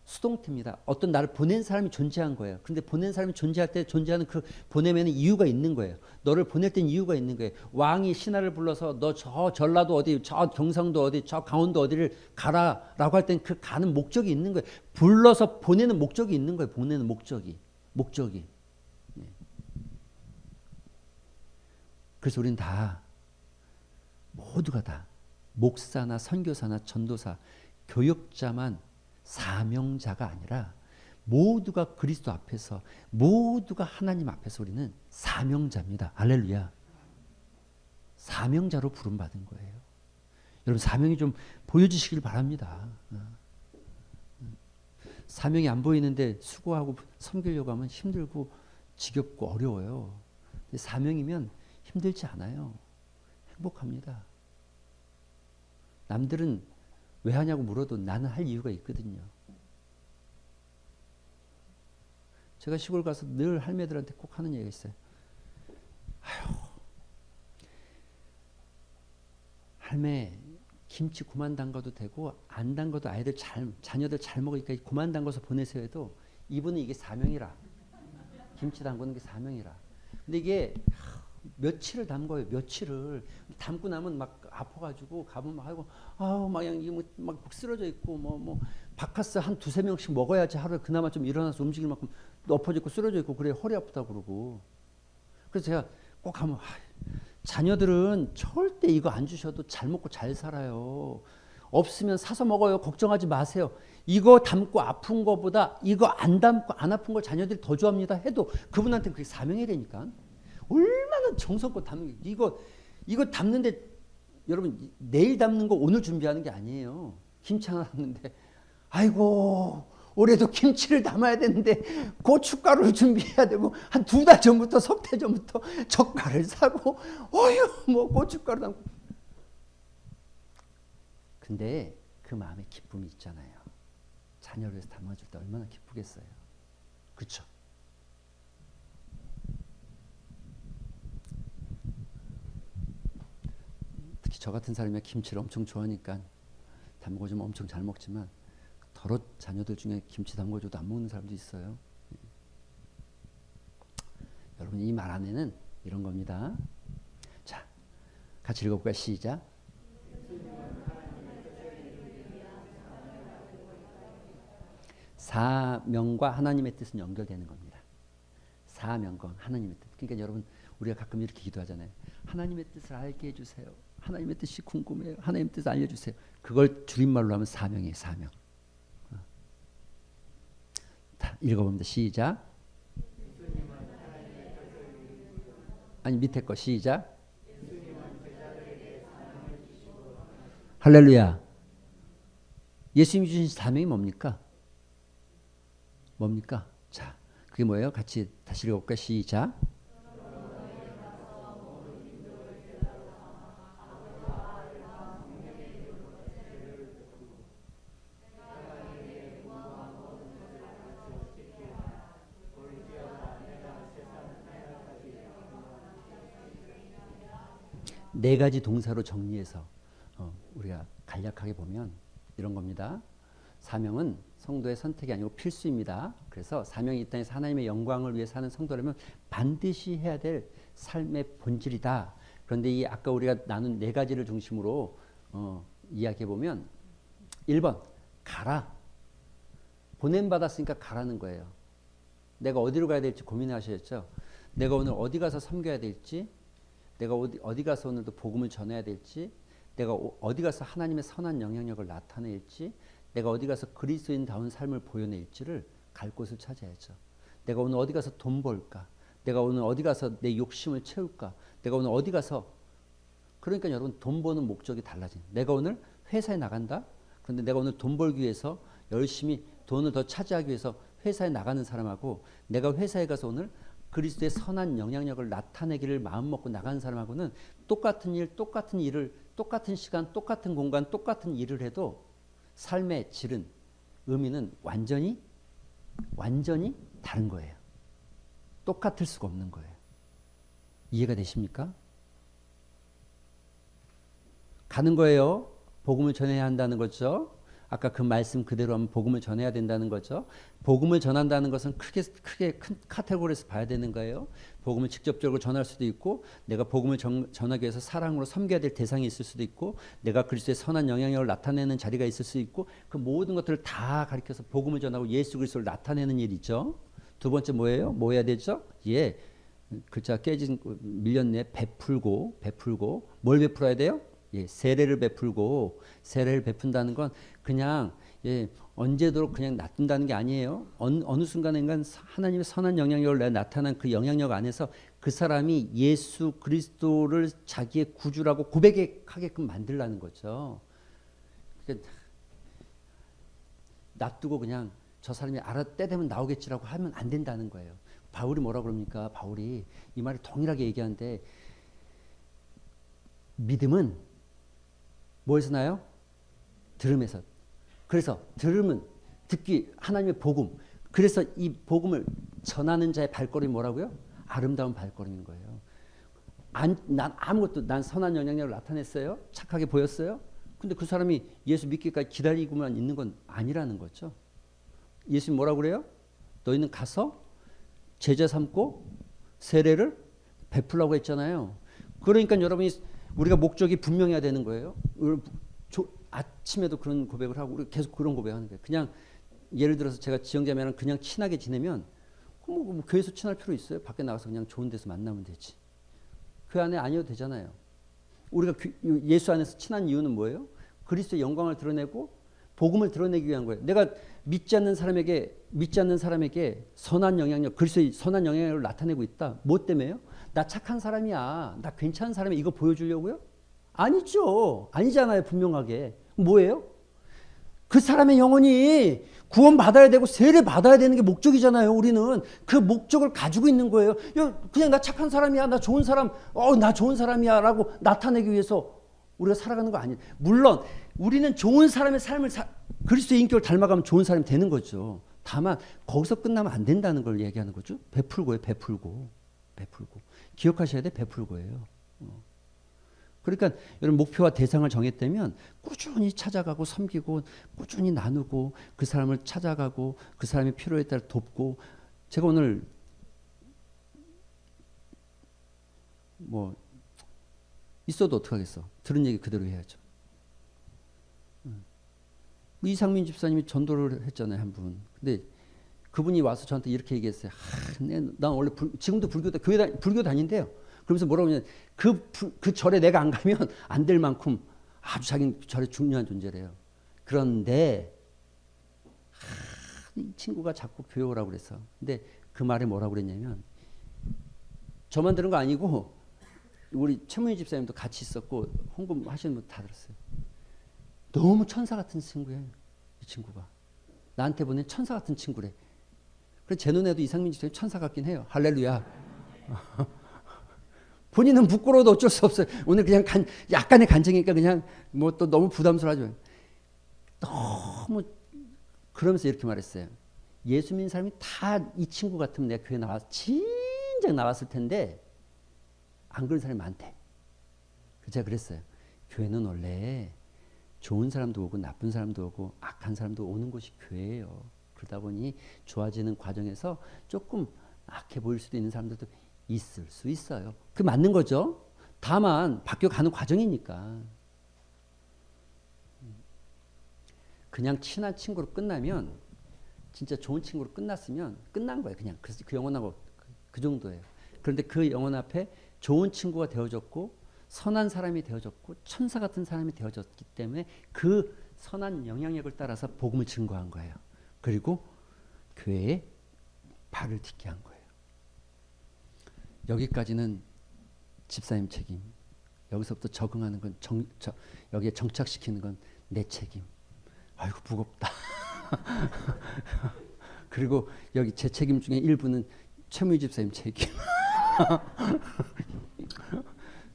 수동태입니다. 어떤 나를 보낸 사람이 존재한 거예요. 그런데 보낸 사람이 존재할 때 존재하는 그 보냄에는 이유가 있는 거예요. 너를 보낼 땐 이유가 있는 거예요. 왕이 신하를 불러서 너 저 전라도 어디, 저 경상도 어디, 저 강원도 어디를 가라라고 할 땐 그 가는 목적이 있는 거예요. 불러서 보내는 목적이 있는 거예요. 보내는 목적이. 네. 그래서 우리는 다 모두가 다 목사나 선교사나 전도사, 교역자만 사명자가 아니라 모두가 그리스도 앞에서, 모두가 하나님 앞에서 우리는 사명자입니다. 할렐루야. 사명자로 부름받은 거예요. 여러분 사명이 좀 보여주시길 바랍니다. 사명이 안 보이는데 수고하고 섬기려고 하면 힘들고 지겹고 어려워요. 근데 사명이면 힘들지 않아요. 행복합니다. 남들은 왜 하냐고 물어도 나는 할 이유가 있거든요. 제가 시골 가서 늘 할매들한테 꼭 하는 얘기가 있어요. 아휴, 할매 김치 그만 담가도 되고 안 담가도 자녀들 잘 먹으니까 그만 담가서 보내세요 해도 이분은 이게 사명이라. 김치 담그는 게 사명이라. 근데 이게 며칠을 담궈요. 며칠을 담고 나면 막 아파가지고 가면 막 하고 막 그냥 이게 막 쓰러져 있고 뭐 바카스 한 두세 명씩 먹어야지 하루에 그나마 좀 일어나서 움직일 만큼 엎어져 있고 쓰러져 있고 그래 허리 아프다고 그러고. 그래서 제가 꼭 하면 자녀들은 절대 이거 안 주셔도 잘 먹고 잘 살아요. 없으면 사서 먹어요. 걱정하지 마세요. 이거 담고 아픈 거보다 이거 안 담고 안 아픈 걸 자녀들이 더 좋아합니다 해도 그분한테는 그게 사명이라니까. 얼마나 정성껏 담는 게 이거 담는데 여러분 내일 담는 거 오늘 준비하는 게 아니에요. 김치 하나 담는데 아이고 올해도 김치를 담아야 되는데 고춧가루를 준비해야 되고 한 2달 전부터 석 달 전부터 젓갈을 사고 어휴 뭐 고춧가루 담고. 근데 그 마음에 기쁨이 있잖아요. 자녀를 위해서 담아줄 때 얼마나 기쁘겠어요. 그렇죠? 특히 저 같은 사람이 김치를 엄청 좋아하니까 담궈주면 엄청 잘 먹지만 더러 자녀들 중에 김치 담궈줘도 안 먹는 사람도 있어요. 여러분 이 말 안에는 이런 겁니다. 자, 같이 읽어볼까요? 시작. 사명과 하나님의 뜻은 연결되는 겁니다. 사명과 하나님의 뜻. 그러니까 여러분 우리가 가끔 이렇게 기도하잖아요. 하나님의 뜻을 알게 해주세요. 하나님의 뜻이 궁금해요. 하나님의 뜻을 알려주세요. 그걸 줄임말로 하면 사명이에요. 사명. 읽어봅니다. 시작. 아니 밑에 거 시작. 할렐루야. 예수님이 주신 사명이 뭡니까? 뭡니까? 자, 그게 뭐예요? 같이 다시 읽어볼까? 시작. 네 가지 동사로 정리해서 우리가 간략하게 보면 이런 겁니다. 사명은 성도의 선택이 아니고 필수입니다. 그래서 사명이 이 땅에서 하나님의 영광을 위해 사는 성도라면 반드시 해야 될 삶의 본질이다. 그런데 이 아까 우리가 나눈 네 가지를 중심으로 이야기해 보면 1번 가라. 보냄받았으니까 가라는 거예요. 내가 어디로 가야 될지 고민하셨죠. 내가 오늘 어디 가서 섬겨야 될지, 내가 어디 가서 오늘도 복음을 전해야 될지, 내가 어디 가서 하나님의 선한 영향력을 나타낼지, 내가 어디 가서 그리스도인다운 삶을 보여낼지를 갈 곳을 찾아야죠. 내가 오늘 어디 가서 돈 벌까? 내가 오늘 어디 가서 내 욕심을 채울까? 내가 오늘 어디 가서, 그러니까 여러분 돈 버는 목적이 달라진. 내가 오늘 회사에 나간다? 그런데 내가 오늘 돈 벌기 위해서 열심히 돈을 더 차지하기 위해서 회사에 나가는 사람하고, 내가 회사에 가서 오늘 그리스도의 선한 영향력을 나타내기를 마음먹고 나가는 사람하고는 똑같은 일, 똑같은 일을, 똑같은 시간, 똑같은 공간, 똑같은 일을 해도 삶의 질은, 의미는 완전히 다른 거예요. 똑같을 수가 없는 거예요. 이해가 되십니까? 가는 거예요. 복음을 전해야 한다는 거죠. 아까 그 말씀 그대로 하면 복음을 전해야 된다는 거죠. 복음을 전한다는 것은 크게 큰 카테고리에서 봐야 되는 거예요. 복음을 직접적으로 전할 수도 있고, 내가 복음을 전하기 위해서 사랑으로 섬겨야 될 대상이 있을 수도 있고, 내가 그리스도의 선한 영향력을 나타내는 자리가 있을 수 있고, 그 모든 것들을 다 가리켜서 복음을 전하고 예수 그리스도를 나타내는 일이죠. 두 번째 뭐예요? 뭐 해야 되죠? 예, 글자 깨진 밀렸네. 베풀고 뭘 베풀어야 돼요? 예, 세례를 베풀고, 세례를 베푼다는 건 그냥 언제도록 그냥 놔둔다는 게 아니에요. 어느 순간인가 하나님의 선한 영향력을 내가 나타난 그 영향력 안에서 그 사람이 예수 그리스도를 자기의 구주라고 고백하게끔 만들라는 거죠. 그러니까 놔두고 그냥 저 사람이 때 되면 나오겠지라고 하면 안 된다는 거예요. 바울이 뭐라 그럽니까? 바울이 이 말을 동일하게 얘기하는데, 믿음은 뭐에서 나요? 들음에서. 그래서 들음은 듣기, 하나님의 복음. 그래서 이 복음을 전하는 자의 발걸음이 뭐라고요? 아름다운 발걸음인 거예요. 난 선한 영향력을 나타냈어요. 착하게 보였어요. 근데 그 사람이 예수 믿기까지 기다리고만 있는 건 아니라는 거죠. 예수님 뭐라고 그래요? 너희는 가서 제자 삼고 세례를 베풀라고 했잖아요. 그러니까 여러분이, 우리가 목적이 분명해야 되는 거예요. 아침에도 그런 고백을 하고 우리 계속 그런 고백하는 거예요. 그냥 예를 들어서 제가 지영자매랑 그냥 친하게 지내면 뭐 교회에서 친할 필요 있어요? 밖에 나가서 그냥 좋은 데서 만나면 되지. 그 안에 아니어도 되잖아요. 우리가 예수 안에서 친한 이유는 뭐예요? 그리스도의 영광을 드러내고 복음을 드러내기 위한 거예요. 내가 믿지 않는 사람에게 선한 영향력, 그리스도의 선한 영향력을 나타내고 있다. 뭐 때문에요? 나 착한 사람이야, 나 괜찮은 사람이야, 이거 보여주려고요? 아니죠. 아니잖아요. 분명하게. 뭐예요? 그 사람의 영혼이 구원받아야 되고 세례 받아야 되는 게 목적이잖아요. 우리는 그 목적을 가지고 있는 거예요. 그냥 나 착한 사람이야, 나 좋은 사람, 나 좋은 사람이야 라고 나타내기 위해서 우리가 살아가는 거 아니에요. 물론 우리는 좋은 사람의 삶을 그리스도의 인격을 닮아가면 좋은 사람이 되는 거죠. 다만 거기서 끝나면 안 된다는 걸 얘기하는 거죠. 베풀고요. 베풀고. 기억하셔야 돼. 베풀고예요. 그러니까 여러분 목표와 대상을 정했다면 꾸준히 찾아가고 섬기고, 꾸준히 나누고, 그 사람을 찾아가고, 그 사람의 필요에 따라 돕고. 제가 오늘 뭐 있어도 어떡하겠어. 들은 얘기 그대로 해야죠. 이상민 집사님이 전도를 했잖아요, 한 분. 근데 그분이 와서 저한테 이렇게 얘기했어요. 난 원래 지금도 불교 다닌대요. 그러면서 뭐라고 하냐면 그 절에 내가 안 가면 안 될 만큼 아주 자기는 절에 중요한 존재래요. 그런데 이 친구가 자꾸 교회 오라고 그래서. 근데 그 말에 뭐라고 그랬냐면 저만 들은 거 아니고 우리 최문희 집사님도 같이 있었고 홍보하시는 분 다 들었어요. 너무 천사 같은 친구예요. 이 친구가. 나한테 보낸 천사 같은 친구래. 그래서 제 눈에도 이상민 집사님 천사 같긴 해요. 할렐루야. 본인은 부끄러워도 어쩔 수 없어요. 오늘 그냥 약간의 간증이니까 그냥 뭐 또 너무 부담스러워하죠. 너무 그러면서 이렇게 말했어요. 예수 믿는 사람이 다 이 친구 같으면 내가 교회 진작 나왔을 텐데 안 그런 사람이 많대. 그래서 제가 그랬어요. 교회는 원래 좋은 사람도 오고 나쁜 사람도 오고 악한 사람도 오는 곳이 교회예요. 그러다 보니 좋아지는 과정에서 조금 악해 보일 수도 있는 사람들도 있을 수 있어요. 그게 맞는 거죠. 다만 바뀌어가는 과정이니까. 그냥 친한 친구로 끝나면 진짜 좋은 친구로 끝났으면 끝난 거예요. 그냥 그 영혼하고 그 정도예요. 그런데 그 영혼 앞에 좋은 친구가 되어졌고 선한 사람이 되어졌고 천사 같은 사람이 되어졌기 때문에 그 선한 영향력을 따라서 복음을 증거한 거예요. 그리고 교회에 발을 딛게 한 거예요. 여기까지는 집사님 책임. 여기서부터 적응하는 건 여기에 정착시키는 건 내 책임. 아이고 무겁다. 그리고 여기 제 책임 중에 일부는 최무희 집사님 책임.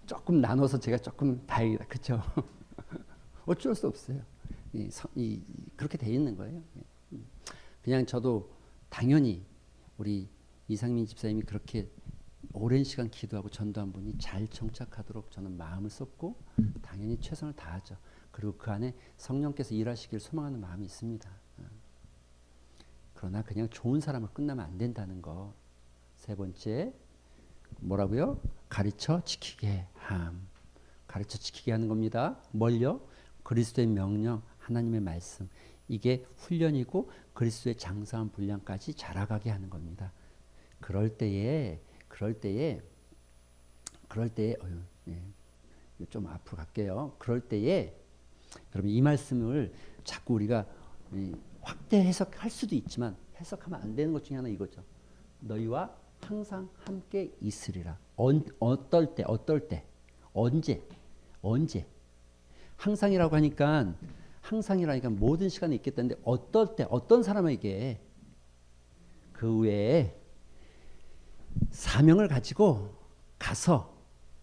조금 나눠서 제가 조금 다행이다. 그렇죠? 어쩔 수 없어요. 그렇게 돼 있는 거예요. 그냥 저도 당연히 우리 이상민 집사님이 그렇게 오랜 시간 기도하고 전도한 분이 잘 정착하도록 저는 마음을 쏟고 당연히 최선을 다하죠. 그리고 그 안에 성령께서 일하시길 소망하는 마음이 있습니다. 그러나 그냥 좋은 사람을 끝나면 안 된다는 거. 세 번째 뭐라고요? 가르쳐 지키게 함. 가르쳐 지키게 하는 겁니다. 뭘요? 그리스도의 명령, 하나님의 말씀. 이게 훈련이고 그리스도의 장사한 분량까지 자라가게 하는 겁니다. 그럴 때에 좀 앞으로 갈게요. 그럴 때에 여러분 이 말씀을 자꾸 우리가 확대 해석할 수도 있지만 해석하면 안 되는 것 중에 하나 이거죠. 너희와 항상 함께 있으리라. 어떨 때, 언제. 항상이라고 하니까 모든 시간에 있겠다는데 어떨 때, 어떤 사람에게 그 외에 사명을 가지고 가서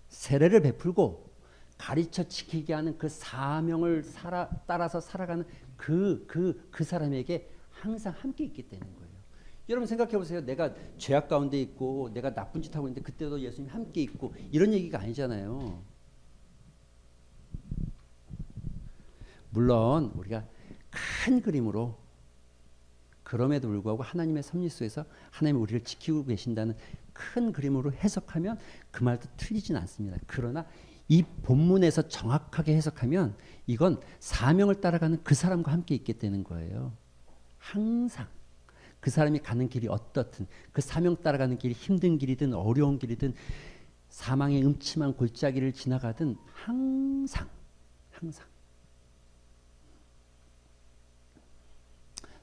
세례를 베풀고 가르쳐 지키게 하는 그 사명을 따라서 살아가는 그 사람에게 항상 함께 있게 되는 거예요. 여러분 생각해 보세요. 내가 죄악 가운데 있고 내가 나쁜 짓 하고 있는데 그때도 예수님 함께 있고 이런 얘기가 아니잖아요. 물론 우리가 큰 그림으로 그럼에도 불구하고 하나님의 섭리 속에서 하나님이 우리를 지키고 계신다는 큰 그림으로 해석하면 그 말도 틀리진 않습니다. 그러나 이 본문에서 정확하게 해석하면 이건 사명을 따라가는 그 사람과 함께 있게 되는 거예요. 항상 그 사람이 가는 길이 어떻든 그 사명 따라가는 길이 힘든 길이든 어려운 길이든 사망의 음침한 골짜기를 지나가든 항상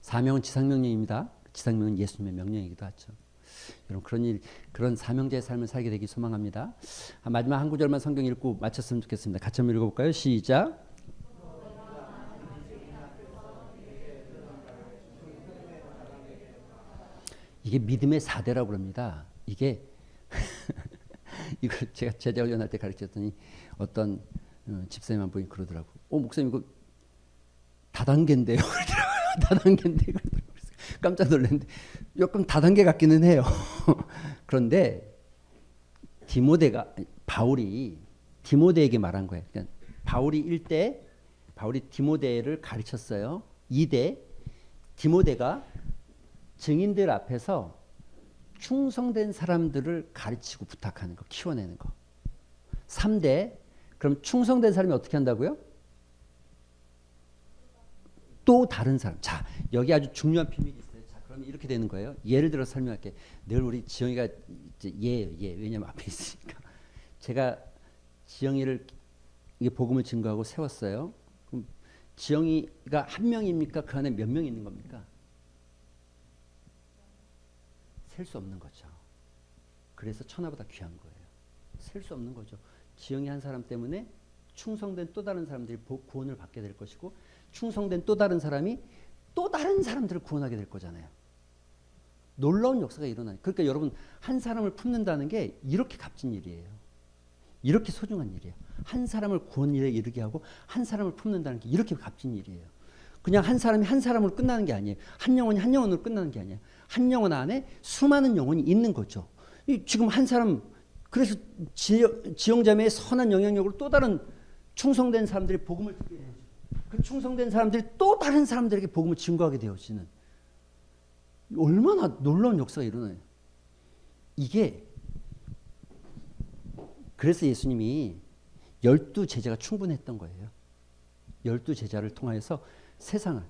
사명은 지상명령입니다. 지상명은 예수님의 명령이기도 하죠. 여러분 그런 사명자의 삶을 살게 되기 소망합니다. 마지막 한 구절만 성경 읽고 마쳤으면 좋겠습니다. 같이 한번 읽어볼까요? 시작. 이게 믿음의 4대라고 그럽니다. 이게 이걸 제가 제자훈련할 때 가르쳤더니 어떤 집사님 한 분이 그러더라고. 목사님 이거 다단계인데요. 다단계인데 깜짝 놀랐는데 조금 다단계 같기는 해요. 그런데 바울이 디모데에게 말한 거예요. 그러니까 바울이 1대 바울이 디모데를 가르쳤어요. 2대 디모데가 증인들 앞에서 충성된 사람들을 가르치고 부탁하는 거, 키워내는 거. 3대 그럼 충성된 사람이 어떻게 한다고요? 또 다른 사람. 자, 여기 아주 중요한 비밀이 있어요. 자, 그러면 이렇게 되는 거예요. 예를 들어 설명할게. 늘 우리 지영이가 이제 왜냐면 앞에 있으니까. 제가 지영이를 이게 복음을 증거하고 세웠어요. 그럼 지영이가 한 명입니까? 그 안에 몇 명 있는 겁니까? 셀 수 없는 거죠. 그래서 천하보다 귀한 거예요. 셀 수 없는 거죠. 지영이 한 사람 때문에 충성된 또 다른 사람들이 구원을 받게 될 것이고 충성된 또 다른 사람이 또 다른 사람들을 구원하게 될 거잖아요. 놀라운 역사가 일어나요. 그러니까 여러분 한 사람을 품는다는 게 이렇게 값진 일이에요. 이렇게 소중한 일이에요. 한 사람을 구원에 이르게 하고 한 사람을 품는다는 게 이렇게 값진 일이에요. 그냥 한 사람이 한 사람으로 끝나는 게 아니에요. 한 영혼이 한 영혼으로 끝나는 게 아니에요. 한 영혼 안에 수많은 영혼이 있는 거죠. 지금 한 사람 그래서 지영자매의 선한 영향력으로 또 다른 충성된 사람들이 복음을 듣게 되죠. 그 충성된 사람들이 또 다른 사람들에게 복음을 증거하게 되어지는 얼마나 놀라운 역사가 일어나요. 이게 그래서 예수님이 12제자가 충분했던 거예요. 12제자를 통하여서 세상을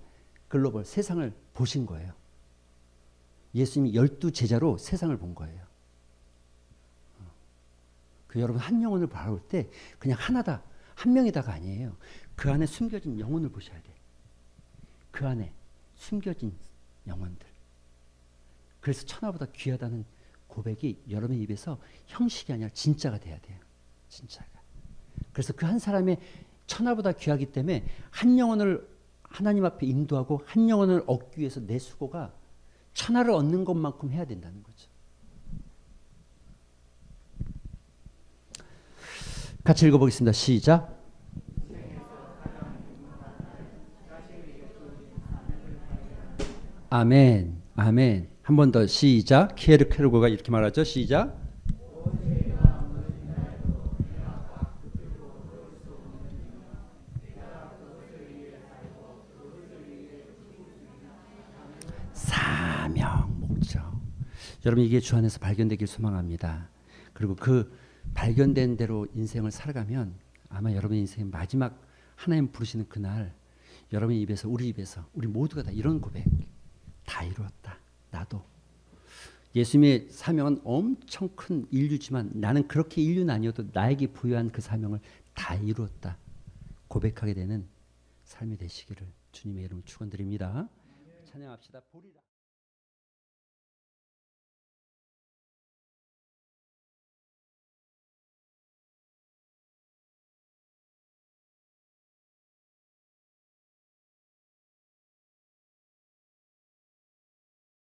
글로벌 세상을 보신 거예요. 예수님이 12제자로 세상을 본 거예요. 그 여러분 한 영혼을 바라볼 때 그냥 하나다 한 명이다가 아니에요. 그 안에 숨겨진 영혼을 보셔야 돼요. 그 안에 숨겨진 영혼들. 그래서 천하보다 귀하다는 고백이 여러분의 입에서 형식이 아니라 진짜가 돼야 돼요. 진짜가. 그래서 그 한 사람의 천하보다 귀하기 때문에 한 영혼을 하나님 앞에 인도하고 한 영혼을 얻기 위해서 내 수고가 천하를 얻는 것만큼 해야 된다는 거죠. 같이 읽어보겠습니다. 시작. 아멘. 아멘. 한 번 더 시작. 키에르케르고가 이렇게 말하죠. 시작. 사명, 목적. 여러분 이게 주 안에서 발견되길 소망합니다. 그리고 그 발견된 대로 인생을 살아가면 아마 여러분의 인생의 마지막 하나님 부르시는 그날 여러분의 입에서 우리 입에서 우리 모두가 다 이런 고백 다 이루었다. 나도. 예수님의 사명은 엄청 큰 인류지만 나는 그렇게 인류는 아니어도 나에게 부여한 그 사명을 다 이루었다. 고백하게 되는 삶이 되시기를 주님의 이름으로 축원드립니다. 찬양합시다. 보리라.